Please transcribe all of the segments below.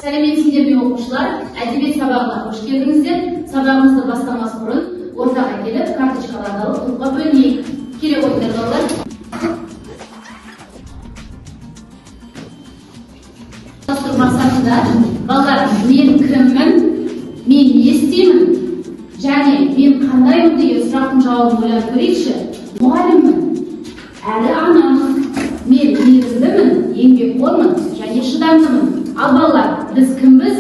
Сәлеметсіздер ме оқушылар? Әдебиет сабағына қош келдіңіздер. Сабағымызды бастамас бұрын ортаға келіп, карточкаларды алып топқа бөлінейік. Келе қойыңдар балалар. Дастур мақсатында балалар, мен кіммін, мен не істеймін, және мен қандаймын деген сұрақтың жауабын ойлап көрейікші. Мұғаліммін, әрі анамын, мен мейірімдімін, еңбекқормын және шыдамдымын. Ал балалар, біз кімбіз?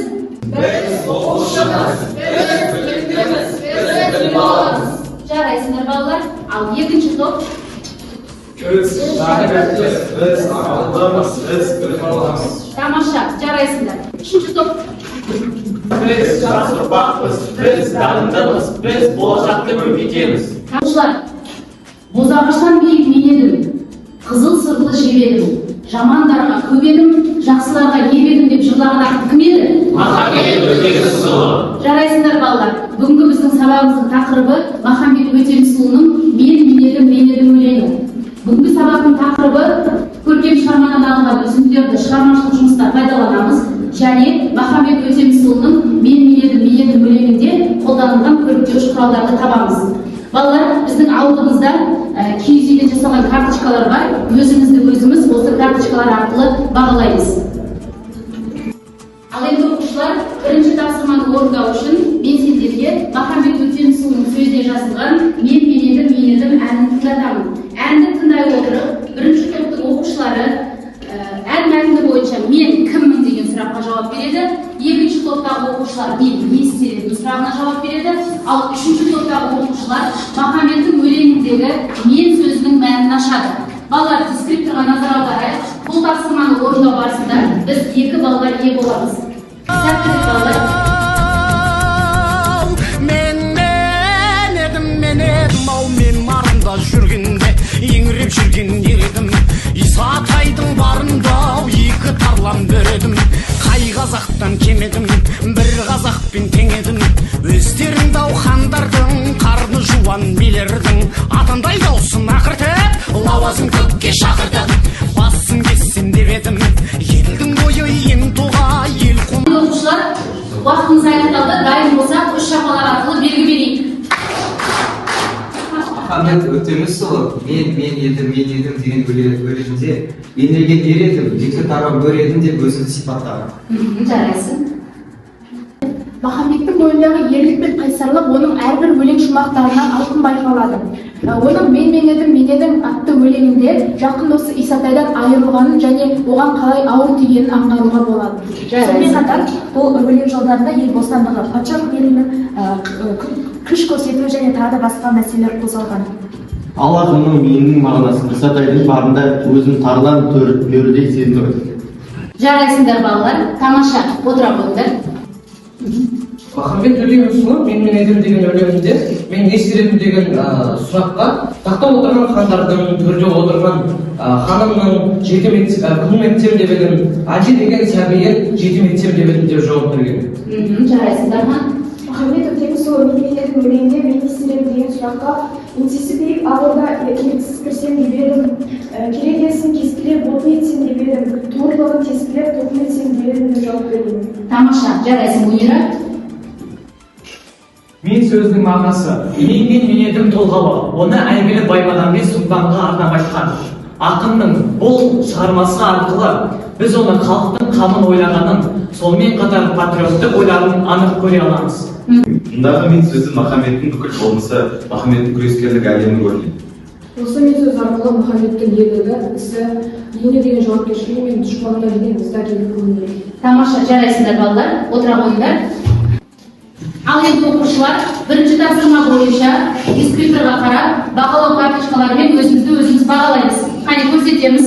Біз оқушымыз, біз үлкеніміз, біз баламыз. Жарайсыңдар балалар. Ал екінші топ? Біз шәкіртпіз, біз ақылдымыз, біз баламыз. Тамаша, жарайсыңдар. Үшінші топ? Біз жас ұрпақпыз, біз дарындымыз, біз болашақты көбейтеміз. Оқушылар, бозағаштан биік мен едім, қызыл сырлы жебе едім, жамандарға көп едім, жақсыларға еп едім деп жырлаған ақын кім еді? Махамбет Өтемісұлы. Жарайсыңдар балалар. Бүгінгі біздің сабағымыздың тақырыбы Махамбет Өтемісұлының мен едім өлеңі. Бүгінгі сабақтың тақырыбы көркем шығармадан алынған үзінділерді шығармашылық жұмыста пайдаланамыз және Махамбет Өтемісұлының мен едім өлеңінде қолданылған көріктеуіш құралдарды табамыз. Балалар, біздің алдымызда киіз үйден жасалған карточкалар бар. Өзіміз осы карточкалар арқылы бағалаймыз. Ал енді оқушылар, бірінші тапсырманы орындау үшін мен сендерге Махамбет Өтемісұлының сөзіне жазылған мен едім әнін тыңдатамын. Әнді тыңдай отырып, бірінші топтың оқушылары ән мәтіні бойынша мен кіммін деген сұраққа жауап береді. Екінші топтағы оқушылар мен не істедім сұрағына жауап береді. Ал үшінші топтағы оқушылар Махамбеттің өлеңіндегі мен сөзінің мәнін ашады. Балалар, дескрипторға назар аударайық. Бұл тапсырманы орындау барысында біз 2 балға ие боламыз. Сәттілік балалар. Мен марында жүргенде еңіреп жүрген ередім. Исатайдың барында 2 тарлан бередім. Қай қазақтан кемедім, бір қазақпен тең едім. Өздерің дау хандардың, қарны жуан билердің. Атандай даусын ақыртып, лауазым көкке шақырдым. Басын кессем деп едім, елдің бойы ең тоға ел қон. Оқушылар, уақытымыз аяқталды. Дайын болсақ, 3 шапалақ арқылы белгі берейік. Махамбет Өтемісұлы мен едім деген өлеңінде енелген ер едім, 2 тарап өр едім деп өзін сипаттаған. Жарайсың. Махамбеттің бойындағы ерлік пен қайсарлық оның әрбір өлең шумақтарынан айқын байқалады. Оның мен едім атты өлеңінде жақын досы Исатайдан айырылғанын және оған қалай ауыр тигенін аңғаруға болады. Сонымен қатар, бұл өлең жолдарында ел бостандығы, патша үкіметінің күш көрсету және тағы да басқа мәселелер қозғалған. Ал ақынның менің мағынасын Исатайдың барында өзін тарлан төрдей сезінді. Жарайсыңдар балалар. Тамаша, отыра қойыңдар. Махамбет Өтемісұлы мен едім деген өлеңінде мен не істедім деген сұраққа тақта отырған хандардың, төрде отырған ханымның жетім етсем деп едім, әже деген сәбиін жетім етсем деп едім деп жауап берген. Жарайсыңдар ма? Махамбет Өтемісұлы мен едім өлеңінде мен істедім деген сұраққа еңсесі биік ауылда еріксіз кірсем деп едім, керегесін кескілеп отын етсем деп едім, туырлығын тескілеп тоқым етсем деп едім деп жауап берген. Тамаша, жарайсың Мунира. Мен сөздің мағынасы, мен едім толғауы, оны әйгілі Баймағамбет Сұлтанға арнап айтқан. Ақынның бұл шығармасы арқылы біз оны халықтың қамын ойлағанын, сонымен қатар патриоттық ойларын анық көре аламыз. Мұндағы мен сөзі Махамбеттің бүкіл болмысы, Махамбеттің күрескерлік әлемі көрінеді. Осы мен сөз арқылы Махамбеттің ерлігі, ісі, еңбегі деген жауапкершілігі мен дұшпанға деген ізгі әкеліп көрінеді. Тамаша, жарайсыңдар балалар. Отыра қойыңдар. Ал енді оқушылар, бірінші тапсырма бойынша дискрипторға қарап, бағалау карточкаларымен өзіміз бағалаймыз. Қане көрсетеміз.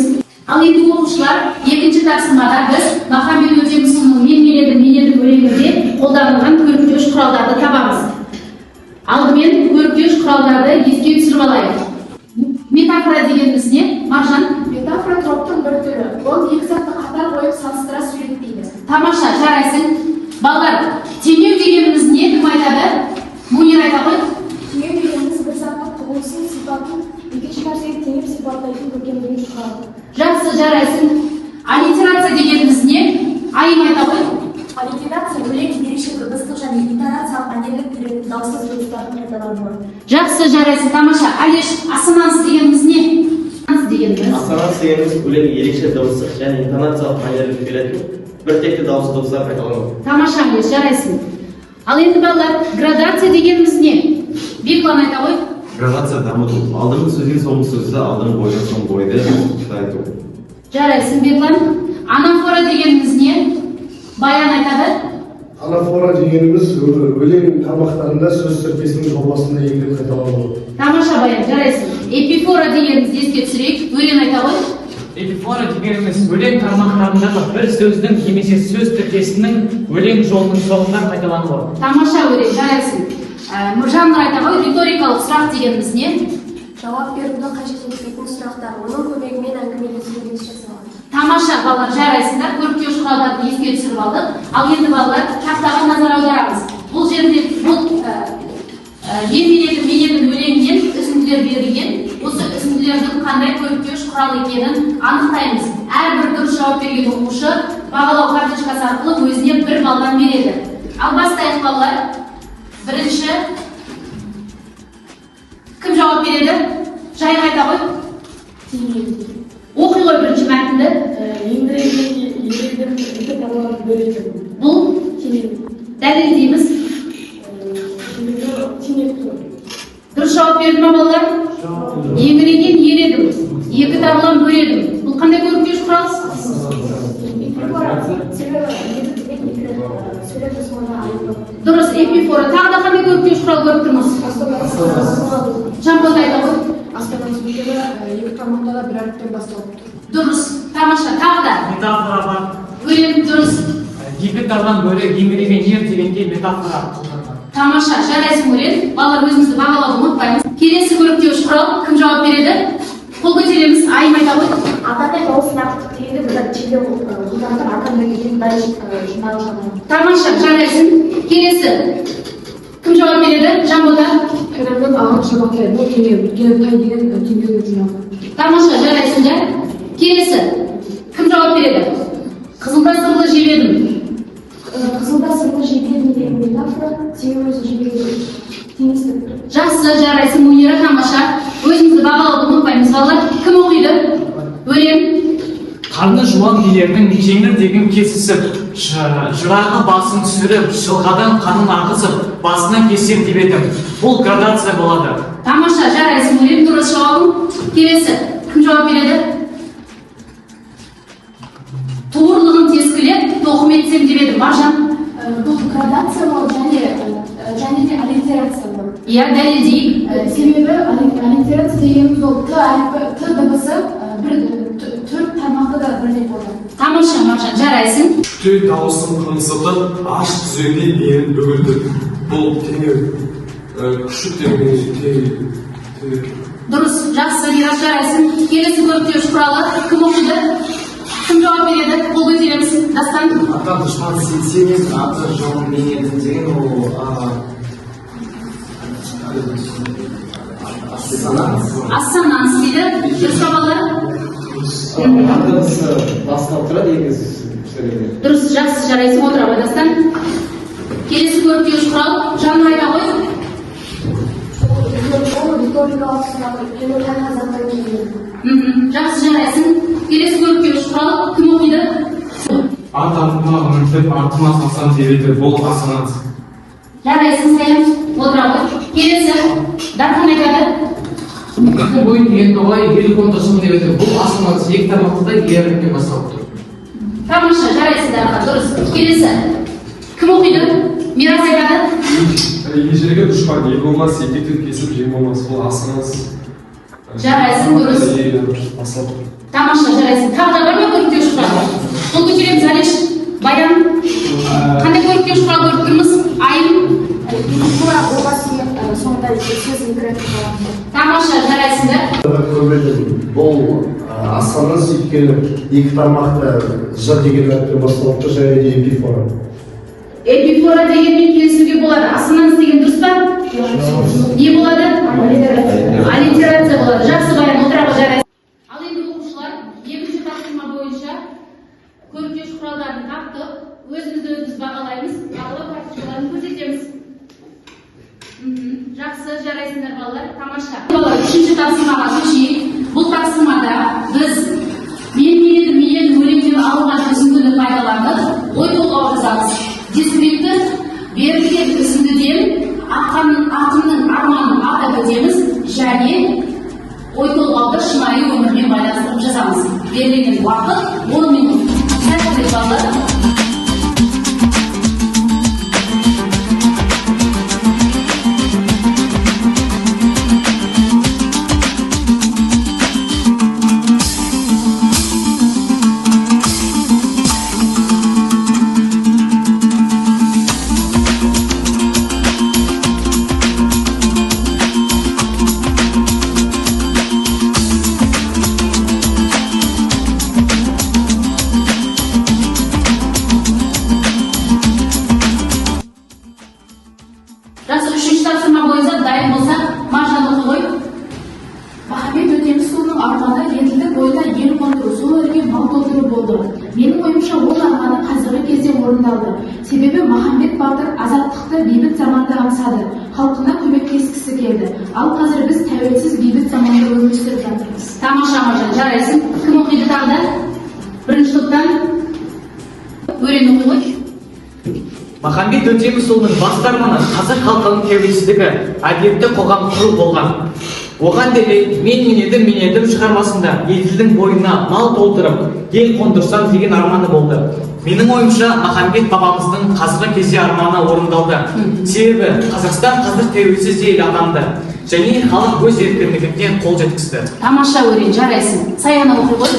Ал енді оқушылар, екінші тапсырмада біз Махамбет Өтемісұлының мен едім өлеңінде қолданылған көріктеуіш құралдарды табамыз. Алдымен көріктеуіш құралдарды еске түсіріп алайық. Метафора дегеніміз не? Маржан? Метафора троптың бір түрі. Ол 2 затты қатар қойып салыстыра суреттейді. Тамаша, жарайсың. Балалар, теңеу дегеніміз не? Кім айтады? Мунира айта ғой. Теңеу дегеніміз бір заттың құбылысын, сипатын, екінші нәрсеге теңеп сипаттайтын көркемдегіш құрал. Жақсы, жарайсың. Аллитерация дегеніміз не? Айым айта ғой. әдемі беретін даусыз дыбыстардың қайталануы. Жақсы, жарайсың, тамаша. Алеш, ассонанс дегеніміз не? Ассонанс дегеніміз. Ассонанс дегеніміз өлең ерекше дауыстық және интонациялық мәнерлік беретін бір текті дауысты дыбыстар қайталану. Тамаша, Алеш, жарайсың. Ал енді балалар, градация дегеніміз не? Беклан айта ғой. Градация дамыту. Алдыңғы сөзден соңғы сөзді, алдыңғы бойдан соң бойды айту. Жарайсың, Беклан. Анафора дегеніміз не? Баян айтады. Анафора дегеніміз өлең тармақтарында сөз тіркесінің жобасында еңбек қайталануы. Тамаша, Баян, жарайсың. Эпифора дегенімізді еске түсірейік. Өрен айта ғой. Эпифора дегеніміз өлең тармақтарындағы бір сөздің немесе сөз тіркесінің өлең жолының соңында қайталануы. Тамаша, Өрен, жарайсың. Жанр айта ғой. Риторикалық сұрақ дегеніміз не? Жауап беруді қажет ететін сұрақтар, оның көмегімен әңгімелесуді жасалады. Тамаша, балалар, жарайсыңдар. Көріктеуіш құралдарды еске түсіріп алдық. Ал енді балалар, тақтаға назар аударамыз. Бұл жерде мен едім өлеңінен үзінділер берілген. Осы үзінділердің қандай көріктеуіш құрал екенін анықтаймыз. Әрбір дұрыс жауап берген оқушы бағалау карточкасы арқылы өзіне 1 балдан береді. Ал бастайық, балалар. Бірінші, кім жауап береді? Жай қайта ғой. Оқи ғой бірінші мәтінді. Бұл дәлелдейміз. Дұрыс жауап берді ма, балалар? Еңіреген ер едім, 2 тарылан бөледім. Бұл қандай көріктеуіш құрал? Дұрыс, эпифора. Тағы да қандай көріктеуіш құрал көріп тұрмыз? Жамбыл айта ғой. Астанамыз бөлігі 2 тармақта да 1 әріптен басталып тұр. Дұрыс, тамаша. Тағы да? Метафора бар. Өрен, дұрыс. 2 тардан бөлек еңіреген ер дегенде метафора қолданылады. Тамаша, жарайсың, Өрен. Балалар, өзімізді бағалауды ұмытпаймыз. Келесі көріктеуіш құрал кім жауап береді? Қол көтереміз. Айым айта ғой. Атандай дауысын артық дегенде бұдан чеде ұлдандар атандай деген дайын жинағы жанады. Тамаша, жарайсың. Келесі кім жауап береді? Жамбылда. Қайраннан ағын шабақтай, бұл теңге тай деген теңгеге жинағы. Тамаша, жарайсыңдар. Келесі кім жауап береді? Қызылда сырлы жебедім. Қызылда сырлы жебедім деген метафора, теңге өзі жебедім. Теңестік. Жақсы, жарайсың, Мунира. Тамаша. Өзімізді бағалауды ұмытпаймыз, балалар. Кім оқиды? Өрен. Қарны жуан билердің жеңіл деген кесісіп, жырағы басын түсіріп, жылғадан қанын ағызып, басына кесер деп едім. Бұл градация болады. Тамаша, жарайсың, Өрен. Дұрыс жауабың. Келесі кім жауап береді? Туырлығын тескілеп, тоқым етсем деп едім. Маржан. Бұл градация болды және де аллитерация болды. Иә, дәлелдейік. Себебі аллитерация дегеніміз ол Т дыбысы 4 тармақты да бірдей болды. Тамаша, Маржан, жарайсың. Күшті дауысын қыңсытып, аш түзеге дейін бүгілді. Бұл теңе күшік деген Дұрыс, жақсы, Мирас, жарайсың. Келесі көріктеуіш құралы кім оқиды? Кім жауап береді? Қол көтереміз. Дастан. Ата дұшпан сенсеңіз, аты жауын мен едім деген ол ассонанс дейді. Дұрыс па, балалар? дыбысы басталып тұрады егіз сөйлеуде. Дұрыс, жақсы, жарайсың. Отыра ғой, Дастан. Келесі көріктеуіш құрал Жанна айта ғой. Риторикалық сұрақ, өйткені қазақтан кейін. Жақсы, жарайсың. Келесі көріктеуіш құрал кім оқиды? Ат артыма үмітіп, артыма салсам дереді, бұл ассонанс. Жарайсың, Саян. Отыра ғой. Келесі Дархан айтады. Екі бойын енді олай ел контурсын деп еді. Бұл ассонанс 2 тармақта ерінен басталып тұр. Тамаша, жарайсың, Дархан. Дұрыс. Келесі кім оқиды? Мирас айтады. Ежелгі дұшпан ел болмас, етектен кесіп жем болмас, бұл ассонанс. Жарайсың, дұрыс. Тамаша, жарайсың. Тағы да бар ма көріктеуіш құрал? Қол көтереміз, Алеш. Баян. Қандай көріктеуіш құрал көріп тұрмыз? Айым. Эпифора болғасын соңында сөз инкретикаланды. Тамаша, жарайсыңдар. Бұл ассонанс өйткені 2 тармақта ж деген әріптен басталып тұр, және де эпифора. Эпифора дегенмен келісуге болады. Ассонанс деген дұрыс па? Не болады? Аллитерация болады. Жақсы, Баян, отыра ғой, жарайсың. Ал енді оқушылар, екінші тапсырма бойынша көріктеуіш құралдарын таптық, өзімізді бағалаймыз, бағалау карточкаларын көрсетеміз. балды шынайы өмірмен байланыстырып жазамыз. Берілген уақыт 10 минут. Сәттілік балдар. Жақсы, үшінші тапсырма бойынша дайын болсақ, Маржан оқы ғой. Махамбет Өтемісұлының арманы еділдік бойына ел қондыру, сол өрге мал толтыру болды. Менің ойымша ол арманы қазіргі кезде орындалды. Себебі Махамбет батыр азаттықты бейбіт заманда аңсады, халқына көмектескісі келді. Ал қазір біз тәуелсіз бейбіт заманда өмір сүріп жатырмыз. Тамаша Маржан, жарайсың. Кім оқиды тағы да? Бірінші топтан өрен оқы ғой. Махамбет Өтемісұлының басты арманы қазақ халқының тәуелсіздігі, әділетті қоғам құру болған. Оған дәлел мен едім шығармасында еділдің бойына мал толтырып, ел қондырсам деген арманы болды. Менің ойымша Махамбет бабамыздың қазіргі кезде арманы орындалды. Себебі Қазақстан қазір тәуелсіз ел атанды және халық өз еркіндігіне қол жеткізді. Тамаша өрен, жарайсың. Саяна оқы ғой.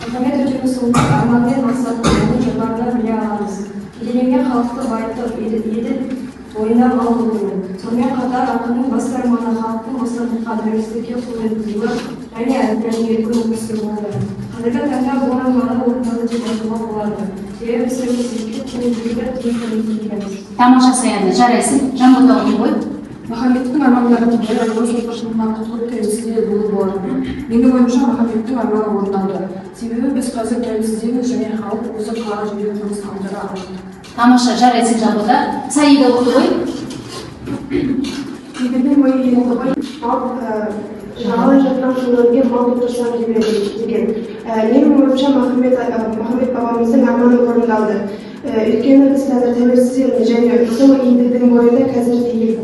Махамбет Өтемісұлының арманы мен мақсатын жоғарыда біле аламыз. Еленген халықты байытып, еділ бойына мал толтыру. Сонымен қатар ақынның басты арманы халықтың бостандыққа, тәуелсіздікке қол жеткізуі және әділетті өмір сүру болды. Қазіргі таңда бұл арманы орындалды деп айтуға болады. Себебі біз тәуелсіздікке теңдігіді Тамаша Саяна, жарайсың. Жанбота оқы ғой. Махамбеттің армандарының бірі жұртшылықтың құтылып тәуелсіздігі болу болады. Менің ойымша Махамбеттің арманы орындалды. Себебі біз қазір тәуелсіздігіміз және халық өзі қалаған жерде тұрмыс қамтыра алды. Тамаша, жарайсың Жанбота. Саида оқы ғой. Бейбіттің ойы енді ғой, жағалай жатқан жолдарға мал толтырсам деген. Менің ойымша Махамбет бабамыздың арманы орындалды. Өйткені біз қазір тәуелсіздігіміз және сол елдіктің бойында қазір дейін.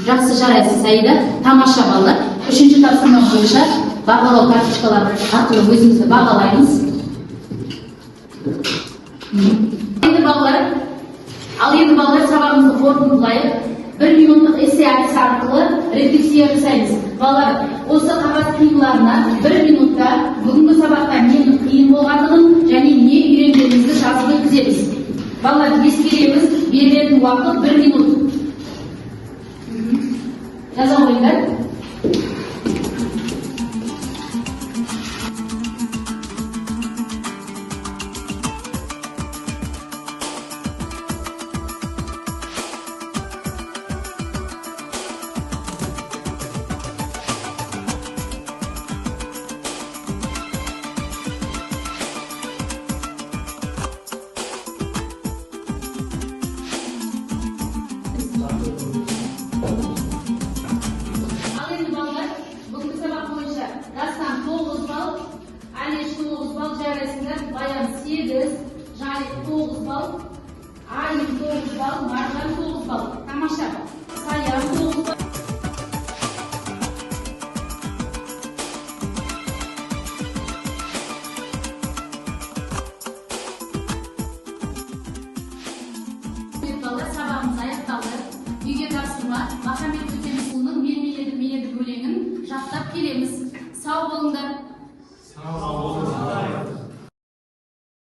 Жақсы, жарайсың Саида. Тамаша балалар. Үшінші тапсырма бойынша бағалау карточкалары арқылы өзімізді бағалаймыз. Енді балалар сабағымызды қорытындылайық. 1 минуттық эссе әдісі арқылы рефлексия жасаймыз. Балалар, осы қағаз қиындыларына 1 минутта бүгінгі сабақта ненің қиын болғандығын және не үйренгенімізді жазып өткіземіз. Балалар, ескереміз, берілетін уақыт 1 минут. Жаза қойыңдар. Баян 8, Жайық 9 балл, Айым 9 балл, Маржан 9 балл. Тамаша. Саян 9 балл. Сабағымыз аяқталды. Үйге тапсырма Махамбет Өтемісұлының мен едім өлеңін жаттап келеміз. Сау болыңдар.